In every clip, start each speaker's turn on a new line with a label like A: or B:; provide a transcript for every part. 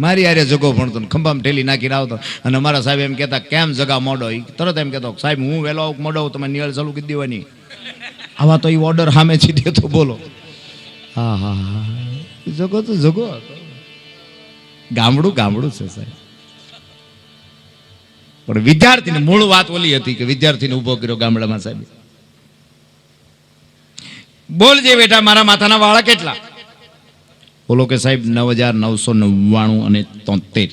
A: મારી યારે જગો ભણતો ને ખંભામાં ઠેલી નાખીને આવતો. અને અમારા સાહેબ એમ કહેતા કેમ જગા મોડો, તરત એમ કહેતો સાહેબ હું વહેલો મોડો તમે નિયળ ચાલુ કરી દેવાની. આવા તો એ ઓર્ડર સામે છી તો બોલો. હા હા હા, જગો તો જગો હતો. ગામડું ગામડું છે સાહેબ. પણ વિદ્યાર્થીને મૂળ વાત ઓલી હતી કે વિદ્યાર્થીને ઉભો કર્યો ગામડામાં સાહેબ. બોલજે બેટા મારા માથાના વાળા કેટલા? બોલો કે સાહેબ 9,999 અને 73.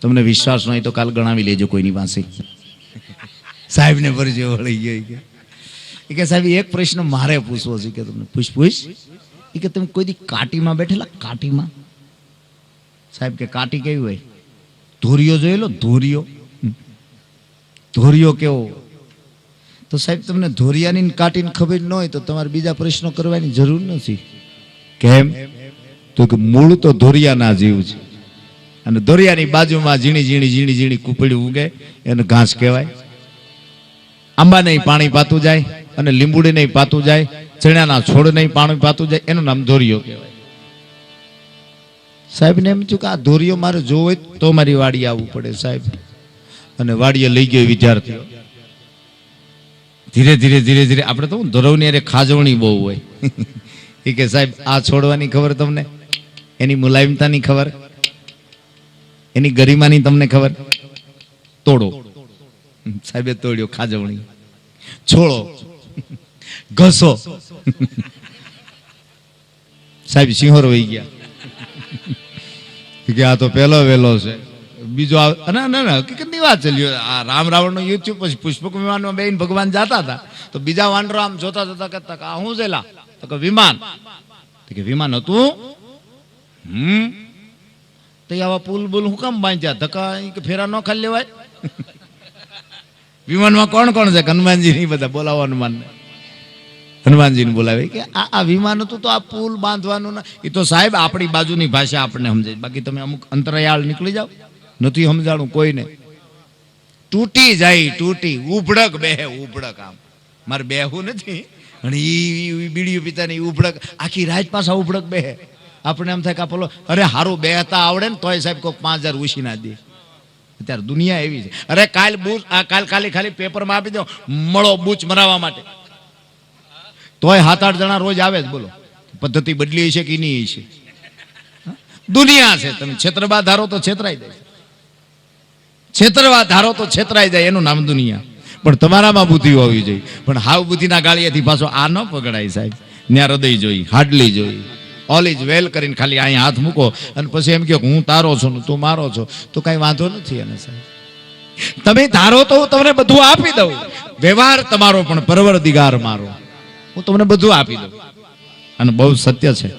A: તમને વિશ્વાસ નહીં તો કાલ ગણાવી લેજો કોઈની પાસે. સાહેબને ભરજો વળી ગયો કે સાહેબ એક પ્રશ્ન મારે પૂછવો છે કે તમને. પૂછ કે તમે કોઈ દી કાટીમાં બેઠેલા? કાટીમાં? સાહેબ કે કાટી કેવી હોય? ધોરિયો જોયેલો? ધોરિયો કેવો? તો સાહેબ તમને ધોરિયાની કાટીને ખબર ન હોય તો તમારે બીજા પ્રશ્નો કરવાની જરૂર નથી. કેમ? તો કે મૂળ તો ધોરિયાના જીવ છે અને ધોરિયાની બાજુમાં ઝીણી ઝીણી ઝીણી ઝીણી કૂપડી ઉગે એને ઘાસ કહેવાય. આંબા નહીં પાણી પાતું જાય અને લીંબુડી નહીં પાતું જાય, ચણાના છોડ નહીં પાણી પાતું જાય, એનું નામ ધોરિયો કહેવાય. સાહેબને એમ થયું કે આ ધોરિયો મારે જોવો હોય તો મારી વાડીએ આવવું પડે સાહેબ. અને વાડીએ લઈ ગયો વિદ્યાર્થીઓ. ધીરે ધીરે ધીરે ધીરે આપણે તો ધોરવની અરે ખાજવણી બહુ હોય. એ કે સાહેબ આ છોડવાની ખબર તમને? એની મુલાયમતાની ખબર? એની ગરિમાની તમને ખબર? તોડો. સાહેબે તોડ્યો. ખાજવણી. છોડો. ઘસો. સાહેબ સિંહોર વહી ગયા કે આ તો પેલો વેલો છે. બીજો ના હકીકતની વાત ચાલ્યો. આ રામ રાવણ નો યુદ્ધ પછી પુષ્પક વિમાનમાં બેન ભગવાન જતા હતા તો બીજા વાનરો આમ જોતા જોતા કહેતા કે આ શું છેલા? તો કે વિમાન. તો કે વિમાન હતું? તો આવા પુલ બુલ હું કામ બાંધ્યા? ધક્કા કે ફેરા ન ખાલી લેવાય? વિમાનમાં કોણ કોણ છે? હનુમાનજી ની બધા બોલાવો. હનુમાનજીને બોલાવે કે આ વિમાન હતું તો આ પુલ બાંધવાનું ના. એ તો સાહેબ આપણી બાજુની ભાષા આપણને સમજાય, બાકી તમે અમુક અંતરાયાળ નીકળી જાઓ નથી સમજાણું કોઈને. તૂટી જાય, તૂટી ઉભડક બેહે. ઉભડક આમ મારે બેહવું નથી અને ઈ બીડીયું પીતા ની ઉભડક આખી રાત પાછા ઉભડક બેહે. આપણે એમ થાય કે પેલો અરે હારું બેહતા આવડે ને તોય સાહેબ કોઈ 5,000 ઉછી ના દે. અત્યારે દુનિયા એવી છે. અરે કાલ બૂચ ખાલી પેપરમાં આપી દો મળો બૂચ મરાવવા માટે, તોય 7-8 જણા રોજ આવે જ. બોલો પદ્ધતિ બદલી છે કે નહીં છે? દુનિયા છે. તમે છેતરવા ધારો તો છેતરાઈ જાય, છેતરવા ધારો તો છેતરાઈ જાય. એનું નામ દુનિયા. પણ તમારામાં બુદ્ધિ હોવી જોઈએ. પણ હાવ બુદ્ધિના ગાળિયાથી પાછો આ ન પકડાય સાહેબ. ત્યાં હૃદય જોઈ, હાડલી જોઈ, ઓલ ઇઝ વેલ કરીને ખાલી અહીંયા હાથ મૂકો અને પછી એમ કહો હું તારો છું ને તું મારો છો તો કઈ વાંધો નથી. એને સાહેબ તમે ધારો તો હું તમને બધું આપી દઉં. વ્યવહાર તમારો પણ પરવરદિગાર મારો. હું તમને બધું આપી દઉં. અને બહુ સત્ય છે.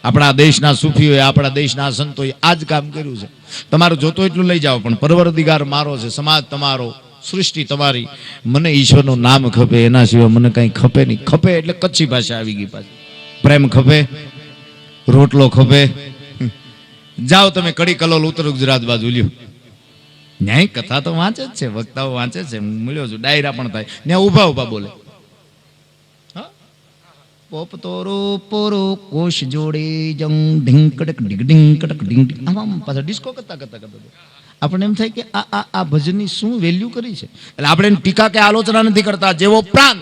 A: આપણા દેશના સૂફીઓએ, આપણા દેશના સંતોએ આ જ કામ કર્યું છે. તમારું જોતો એટલું લઈ જાઓ પણ પરવરદિગાર મારો છે, સમાજ તમારો, સૃષ્ટિ તમારી. મને ઈશ્વરનું નામ ખપે, એના સિવાય મને કંઈ ખપે નહીં. ખપે એટલે કચ્છી ભાષા આવી ગઈ પાછી. પ્રેમ ખપે, રોટલો ખપે. જાઓ તમે કડી કલોલ ઉત્તર ગુજરાત બાજુ લ્યો, ન્યાય કથા તો વાંચે જ છે, વક્તાઓ વાંચે છે. હું મળ્યો છું, ડાયરા પણ થાય ત્યાં ઉભા ઉભા બોલે. પોપ તોરો પોરો કોશ જોડે જંગ ઢીંગ કડક ડીગ ડીંગ કડક ડીંગ આમ પાછા ડિસ્કો કરતા કરતા કરતા આપણને એમ થાય કે આ ભજનની શું વેલ્યુ કરી છે. એટલે આપણે ટીકા કે આલોચના નથી કરતા. જેવો પ્રાંત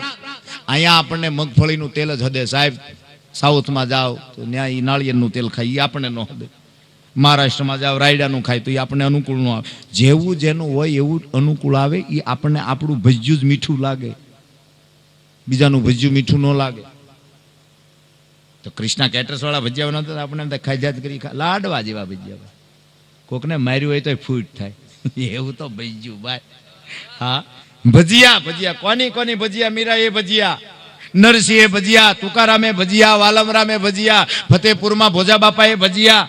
A: અહીંયા આપણને મગફળીનું તેલ જ હદે સાહેબ. સાઉથમાં જાઓ તો ત્યાં એ નાળિયેરનું તેલ ખાય, એ આપણને ન હદે. મહારાષ્ટ્રમાં જાઓ રાયડાનું ખાય તો એ આપણને અનુકૂળ ન આવે. જેવું જેનું હોય એવું અનુકૂળ આવે. એ આપણને આપણું ભજ્યું જ મીઠું લાગે, બીજાનું ભજ્યું મીઠું ન લાગે. તો કૃષ્ણા કેટરસ વાળા ભજીયા બનાવતા આપણે એમ ખાઈ જાત કરી લાડવા જેવા ભજીયા. કોકને માર્યું હોય તો ફૂટ થાય એવું તો ભજીયું ભાઈ. હા ભજીયા ભજીયા કોની કોની ભજીયા? મીરા એ ભજીયા, નરસિંહ એ ભજીયા, તુકારામે ભજીયા, વાલમરામે ભજીયા, ફતેપુરમાં ભોજા બાપા એ ભજીયા,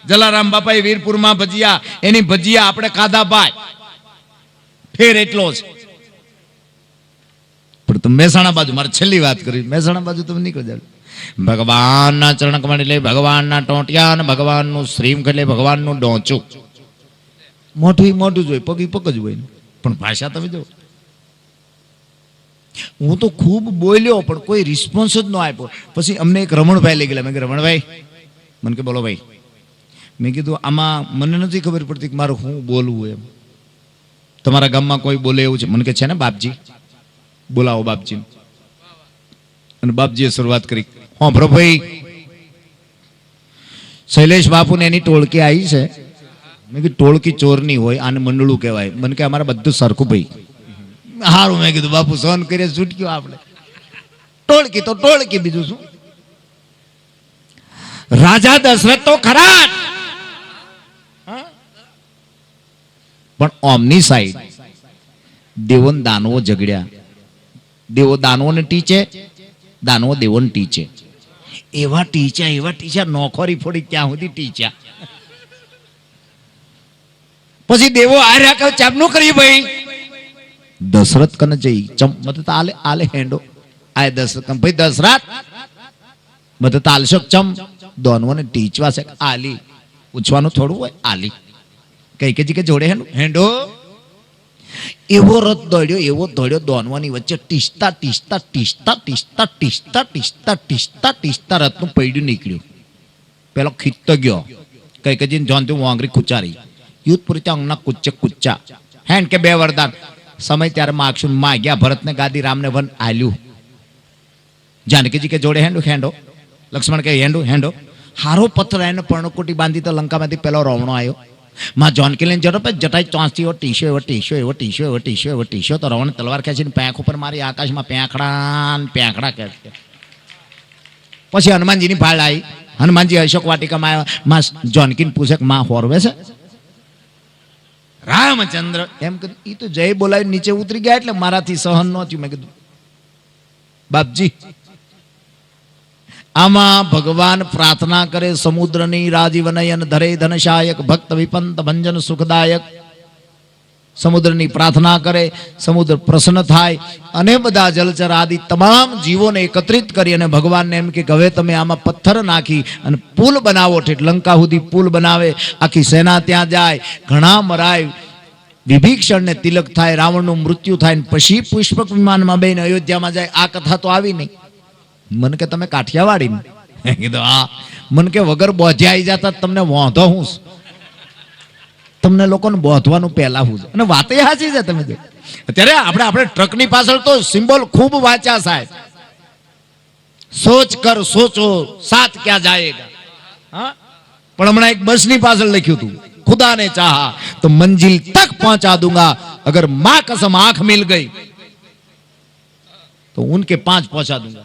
A: જલારામ બાપા એ વીરપુરમાં ભજીયા. એની ભજીયા આપણે ખાધા ભાઈ. ફેર એટલો છે. પણ તમે મહેસાણા બાજુ, મારે છેલ્લી વાત કરી, મહેસાણા બાજુ તમે નીકળી જાવ. ભગવાનના ચરણ કમળ એટલે ભગવાનના ટોટિયા અને ભગવાનનું શ્રીમુખ એટલે ભગવાનનું ડોચું. મોઢું મોઢું જ હોય, પગ પગ જ હોય. પણ ભાષા તમે જો, હું તો ખૂબ બોલ્યો પણ કોઈ રિસ્પોન્સ જ ન આપ્યો. પછી અમને એક રમણભાઈ લઈ ગયેલા. મેં કીધું રમણભાઈ મને કે બોલો ભાઈ. મેં કીધું આમાં મને નથી ખબર પડતી કે મારે શું બોલવું એમ. તમારા ગામમાં કોઈ બોલે એવું છે? મને કે છે ને બાપજી. બોલાવો બાપજી. અને બાપજીએ શરૂઆત કરી, હા બ્રો ભાઈ, શૈલેષ બાપુ ને એની ટોળકી આવી છે. મેં કીધું ટોળકી ચોરની હોય, આને મંડળું કહેવાય. મને કે અમારે બધું સરખું ભાઈ. સારું, મેં કીધું બાપુ સહન કરીએ, છૂટક્યો આપણે. ટોળકી તો ટોળકી, બીજું શું. રાજા દશરથ તો ખરા, પણ ઓમની સાઈડ દેવો દાનવો ઝઘડ્યા. દેવો દાનવોને ટીચે, દાનવો દેવોને ટીચે. એવા ટીચા નોખોરી ફોડી ત્યાં સુધી ટીચ્યા. પછી દેવો આર્યા કે ચાપનું કર્યું ભાઈ. દશરથ કને જઈ ચમ મત આલે આલે હેંડો આ દશરથ કન ભાઈ દશરથ મત તાલશો ચમ દોનવોને ટીચવા છે આલી પૂછવાનું થોડું હોય આલી કઈ કે જી કે જોડે હેંડો. એવો રથ દોડ્યો દોનવાની વચ્ચે ટીસતા ટીસતા ટીસતા ટીસતા ટીસતા ટીસતા ટીસતા ટીસતા રથનું પૈડું નીકળ્યું. પેલો ખીચતો ગયો, કઈ કે જીને જોનતું વાંગરી કુચારી. યુદ્ધ પૂરી અંગના કુચ્ચે કુચ્ચા હેન્ડ કે બે વરદાન સમય ત્યારે માગશું માગ્યા. ભરતને ગાદી, રામને વન આલ્યું. જાનકીજી કે જોડે હેંડો. લક્ષ્મણ કે હેંડો. હારો પથ્થર એને પર્ણકોટી બાંધી તો લંકામાંથી પેલો રોવણો આવ્યો. માં જોનકી લઈને જતો જટાઈ ચોંચતી એવો ટીસ્યો તો રવણ તલવાર ખેંચીને પેંખ ઉપર મારી આકાશમાં પેંખડા કે. પછી હનુમાનજીની ભાળ આવી. હનુમાનજી અશોક વાટિકામાં આવ્યા. માં જોનકીને પૂછે કે માં હોરવે છે? રામચંદ્ર એમ કીધું, એ તો જય બોલાવી નીચે ઉતરી ગયા એટલે મારાથી સહન ન થયું. મેં કીધું બાપજી, આમાં ભગવાન પ્રાર્થના કરે સમુદ્રની રાજીવનયન ધરે ધનશાયક ભક્ત વિપંત ભંજન સુખદાયક. સમુદ્રની પ્રાર્થના કરે, સમુદ્ર પ્રસન્ન થાય અને બધા જલચર આદિ તમામ જીવોને એકત્રિત કરી અને ભગવાનને એમ કે હવે તમે આમાં પથ્થર નાખી અને પુલ બનાવો. ઠેઠ લંકા સુધી પુલ બનાવે. આખી સેના ત્યાં જાય, ઘણા મરાય, વિભીષણને તિલક થાય, રાવણનું મૃત્યુ થાય, પછી પુષ્પક વિમાનમાં બેન અયોધ્યામાં જાય. આ કથા તો આવી નહીં. મને કે તમે કાઠિયાવાડી ને? કીધું હા. મને કે વગર બોધ્યા આવી જતા તમને વાંધો હું? તમને લોકોને બોધવાનું પહેલા હું છે. અને વાત એ સાચી છે. તમે જો અત્યારે આપણે ટ્રકની પાછળ તો સિમ્બોલ ખૂબ વાંચ્યા સાહેબ. સોચ કર સોચો સાથ ક્યાં જાયેગા. હા, પણ હમણાં એક બસની પાછળ લખ્યું હતું, खुदा ने चाहा तो मंजिल तक पहुंचा दूंगा, अगर मां कसम आंख मिल गई तो उनके 5 पहुंचा दूंगा.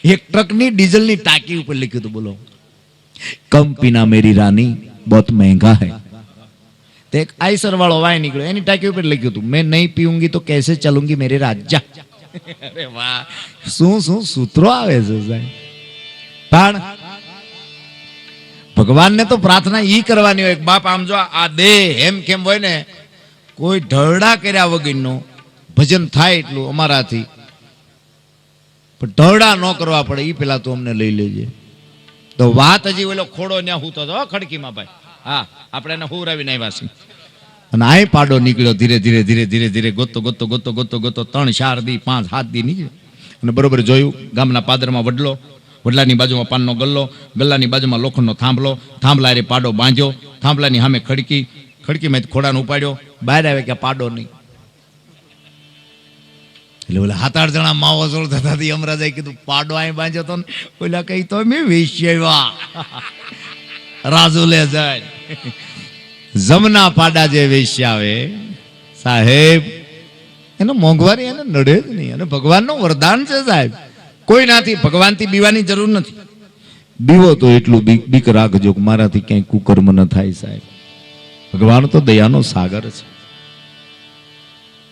A: एक ट्रक ની ડીઝલ ની ટાંકી ઉપર લખ્યું હતું, બોલો कम पीना मेरी रानी बहुत महंगा है. तो एक आइसर वालो वाय निकलो, एनी ટાંકી ઉપર લખ્યું હતું मैं नहीं पीऊंगी तो कैसे चलूंगी मेरे राजा. अरे वाह, શું સૂત્રો આવે છે સાહેબ. પણ ભગવાન ને તો પ્રાર્થના ઈ કરવાની હોય. બાપ આમ જો આ દેહ એમ કેમ હોય ને, કોઈ ઢળડા કર્યા વગરનો ભજન થાય એટલું અમારાથી, પણ ઢળડા ન કરવા પડે એ પેલા તો અમને લઈ લેજે. તો વાત હજી ઓલો ખોડો ન્યા હું તો ખડકીમાં ભાઈ. હા, આપણે એને હુરાવીને આવ્યા છીએ. અને આ પાડો નીકળ્યો ધીરે ધીરે ધીરે ધીરે ધીરે ગોતો 3 4 દી 5 7 દી નીકળ્યો. અને બરોબર જોયું, ગામના પાદરમાં વડલો, વડલાની બાજુમાં પાનનો ગલ્લો, ગલ્લાની બાજુમાં લોખંડનો થાંભલો, થાંભલા રે પાડો બાંધ્યો, થાંભલાની સામે ખડકી, ખડકીમાં ખોડાને ઉપાડ્યો. બહાર આવે કે પાડો નહીં. એટલે ઓલા 7-8 જણા માવો જોડ થતા હતી. અમરાજાએ કીધું પાડો અહીં બાંધ્યો તો ને. ઓલા કઈ તો મેં વેશ્યા રાજુ લે જાય જમના પાડા જે વેશ્યા આવે સાહેબ, એનો મોંઘવારી એને નડે જ નહીં. અને ભગવાનનું વરદાન છે સાહેબ. કોઈ નાથી ભગવાનથી બીવાની જરૂર નથી. બીવો તો એટલું બીક રાખજો કે મારાથી ક્યાંય કુકર્મ ન થાય સાહેબ. ભગવાન તો દયાનો સાગર છે.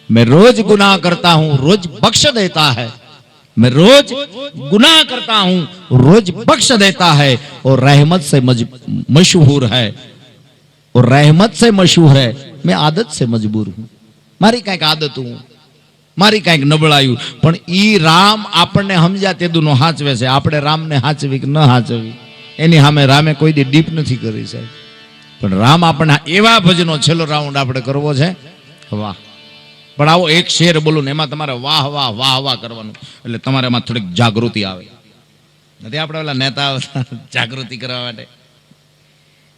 A: मैं रोज गुनाह करता हूं रोज बख्श देता है, मैं रोज गुनाह करता हूं रोज बख्श देता है, और रहमत से मशहूर है, और रहमत से मशहूर है, मैं आदत से मजबूर हूं. मारी कईक आदत हूं, मारी कईक नबळाયું, પણ ઈ રામ આપણને સમજ્યા તેદુનો હાચવે છે. આપણે રામને હાચવી કે ન હાચવી એની સામે રામે કોઈ દી ડીપ નથી કરી સાહેબ. પણ રામ આપણને એવા ભજનો છેલ્લો રાઉન્ડ આપણે કરવો છે. વાહ. પણ આવો એક શેર બોલું ને એમાં તમારે વાહ વાહ વાહ વાહ કરવાનું, એટલે તમારે એમાં થોડીક જાગૃતિ આવે. નથી આપણે ઓલા નેતા જાગૃતિ કરવા માટે.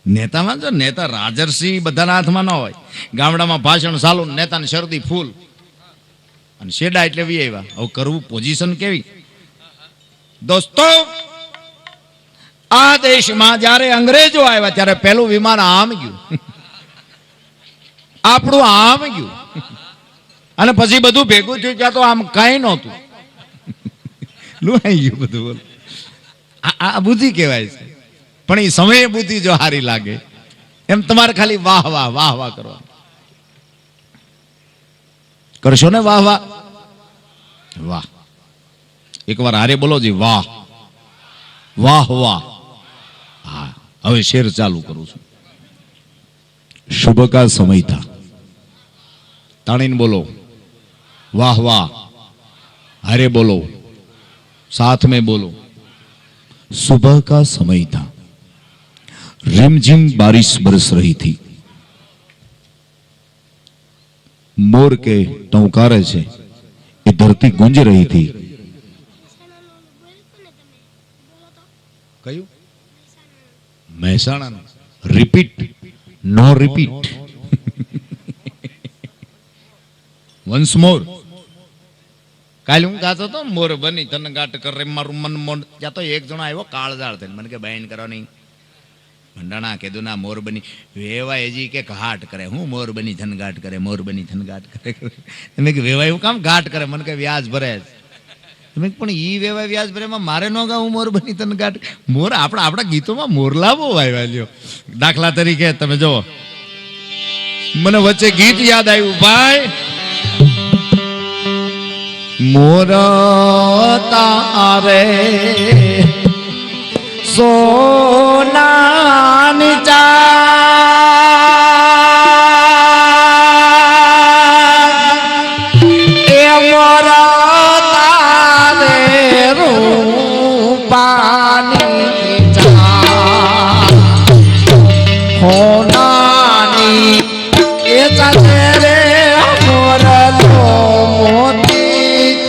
A: નેતામાં જો નેતા રાજર્ષિ બધાના હાથમાં ન હોય. ગામડામાં ભાષણ ચાલુ, નેતાની શરદી ફૂલ અને શેડા એટલે વી આવ્યા. હવે કરવું પોઝિશન કેવી? દોસ્તો, આ દેશમાં જ્યારે અંગ્રેજો આવ્યા ત્યારે પહેલું વિમાન આમ ગયું, આપણું આમ ગયું, અને પછી બધું ભેગું થયું ત્યાં તો આમ કઈ નહોતું, લુહાઈ ગયું બધું. બોલ, આ બુદ્ધિ કહેવાય છે. પણ એ સમયે બુદ્ધિ જો હારી લાગે એમ તમારે ખાલી વાહ વાહ વાહ વાહ કરવા કરશો ને, વાહ વાહ વાહ. એકવાર હારે બોલો જી, વાહ વાહ વાહ. હા, હવે શેર ચાલુ કરું છું. શુભ કા સમય થા, તાણીને બોલો વાહ વાહ. હારે બોલો, साथ में बोलो. सुबह का समय था, रिमझिम बारिश बरस रही थी. मोर के टौकारे से ये धरती गूंज रही थी. कયું? મહેસાણા. રિપીટ, નો રિપીટ. વન્સ મોર. કાલે હું ગાતો હતો, મોર બની તને ગાટ કરે મારું મન મોન. ત્યાં તો એક જણો આવ્યો કાળજાળ થઈને, મને કે બહેન કરો નહીં ભંડાણા. કીધું ના, મોર બની વેવાય હજી કે ઘાટ કરે. હું મોર બની થન ગાટ કરે, મોર બની થન ગાટ કરે. તમે કે વેવાય હું કામ ઘાટ કરે? મને કે વ્યાજ ભરે. તમે પણ ઈ વેવાય વ્યાજ ભરે એમાં મારે ન ગાવું મોર બની થન ગાટ. મોર આપણા ગીતોમાં મોરલા બહુ આવ્યા લ્યો. દાખલા તરીકે તમે જો, મને વચ્ચે ગીત યાદ આવ્યું ભાઈ. મોર તારે સોનાની ચાંદ, એ મોર તારે રૂપાની ચાંદ, હોનાની એ ચાંદ રે મોર તો મોતી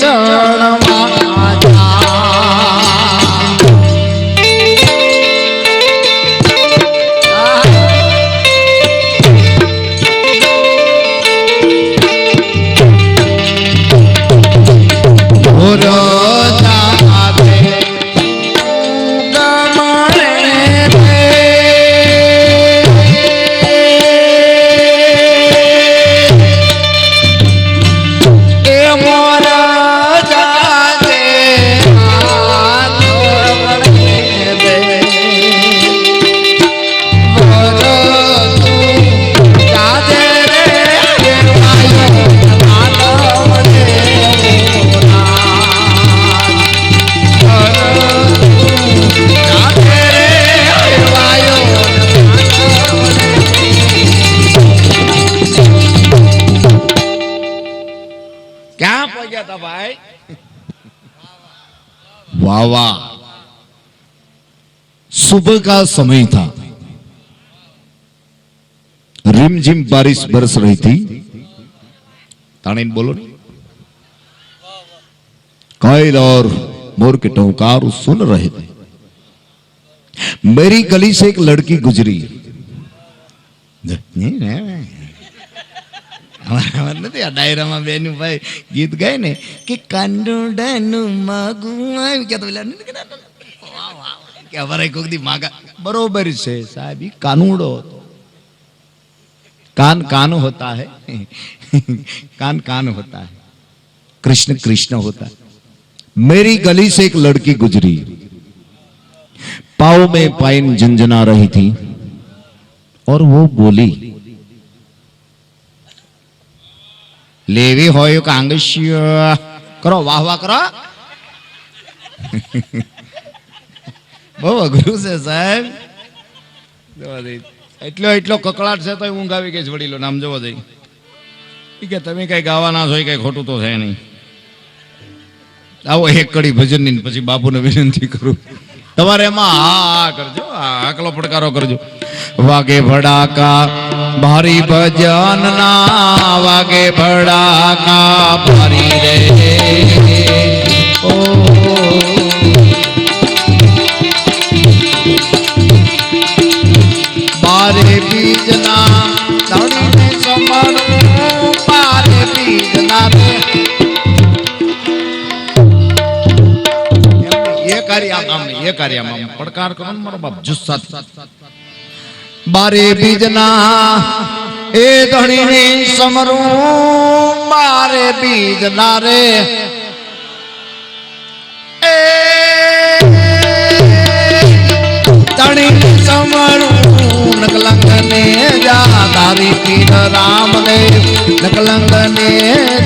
A: ચણવા જા. भाई वाह वाह. सुबह का समय था, रिमझिम बारिश बरस रही थी. तानीन बोलो. कोयल और मोर के टौकार सुन रहे थे. मेरी गली से एक लड़की गुजरी. નથી આ ડાયરામાં બેનું ભાઈ ગીત ગાય ને કે કાંડોડાનું માગું આવી ગયા તો કે અમારે કોક દી માગા. બરોબર છે સાહેબ, ઈ કાનુડો હતો. कान कान होता है, कान कान होता है, कृष्ण कृष्ण होता है. मेरी गली से एक लड़की गुजरी, पाँव में पाइन झंझना रही थी और वो बोली, लेवी होयो कांगशियो. करो वाह वाह करो. બહુ અઘરું છે સાહેબ. એટલો કકળાટ છે તો ઊંઘ આવી ગઈ. વડીલો નામ જોવો જઈ કે તમે કઈ ગાવાના છો, કઈ ખોટું તો છે નહીં. આવો એક કડી ભજનની પછી બાપુને વિનંતી કરું, તમારે એમાં હા કરજો, આકલો પડકારો કરજો. વાગે ભડાકા ભારી ભજન ના, વાગે ભડાકા ભારી રે. ઓ બારે બીજના ધણીને સમરું બારે બીજના રે એ કાર્ય આમ એ કાર્ય આમ પડકાર કરો ને મારો બાપ જુસ્સા બારે બીજના એ ધણીને સમરું બારે બીજના રે ધણીને સમરું નકલંગને જા તારી પીર રામદેવ નકલંગને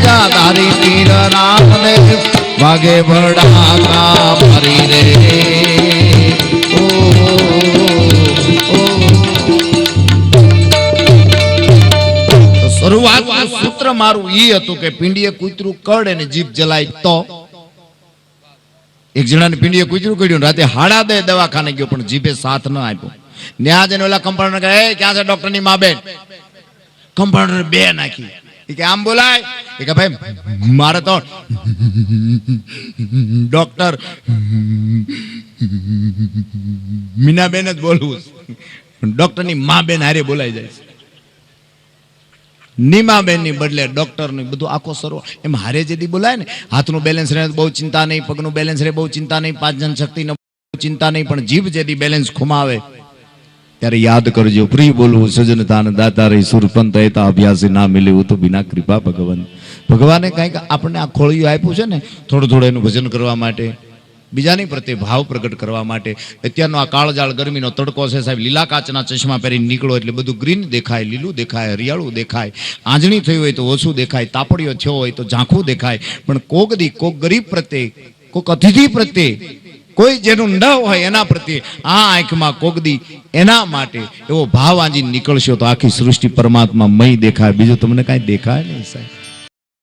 A: જા તારી પીર રામદેવ વાગે ભડાકા મારી રે ઓ શરૂઆત સૂત્ર મારું ઈ હતું કે પીંડીએ કૂતરું કડ અને જીભ જલાય તો એક જણાને પીંડીએ કૂતરું કર્યું રાતે હાડા દે દવાખાને ગયો પણ જીભે સાથ ન આપ્યો ન્યા જઈને ઓલા કમ્પાઉન્ડર કહે એ ક્યાં છે ડોક્ટર ની માં બેન કમ્પાઉન્ડર બે નાખી એ કે આમ બોલાય એ કે ભાઈ મારે તો ડોક્ટર મીનાબેન જ બોલવું ડોક્ટર ની માં બેન હારે બોલાઈ જાય છે નીમાબેન ની બદલે ડોક્ટર નું બધું આખો સરો એમ હારે જેદી બોલાય ને હાથનું બેલેન્સ રહે બહુ ચિંતા નહીં પગનું બેલેન્સ રહે બહુ ચિંતા નહીં પાચન શક્તિ ચિંતા નહીં પણ જીભ જેદી બેલેન્સ ખુમાવે ત્યારે યાદ કરજો પ્રિય બોલવું સજન તાન દાતા રહી સુરપંત એતા અભ્યાસી ના મિલ્યું તો બિના કૃપા ભગવાન ભગવાને કંઈક આપણને આ ખોળિયું આપ્યું છે ને થોડું થોડું એનું ભજન કરવા માટે બીજાની પ્રત્યે ભાવ પ્રગટ કરવા માટે અત્યારનો આ કાળજાળ ગરમીનો તડકો છે સાહેબ લીલા કાચના ચશ્મા પહેરીને નીકળો એટલે બધું ગ્રીન દેખાય લીલું દેખાય હરિયાળું દેખાય આંજણી થઈ હોય તો ઓછું દેખાય તાપડીઓ થયો હોય તો ઝાંખું દેખાય પણ કોક દી કોક ગરીબ પ્રત્યે કોક અતિથિ પ્રત્યે કોઈ જેનું ન હોય એના પ્રત્યે આ આંખમાં કોગદી એના માટે એવો ભાવ આંજી નીકળશો તો આખી સૃષ્ટિ પરમાત્મા મય દેખાય બીજું તમને કાંઈ દેખાય નહીં સાહેબ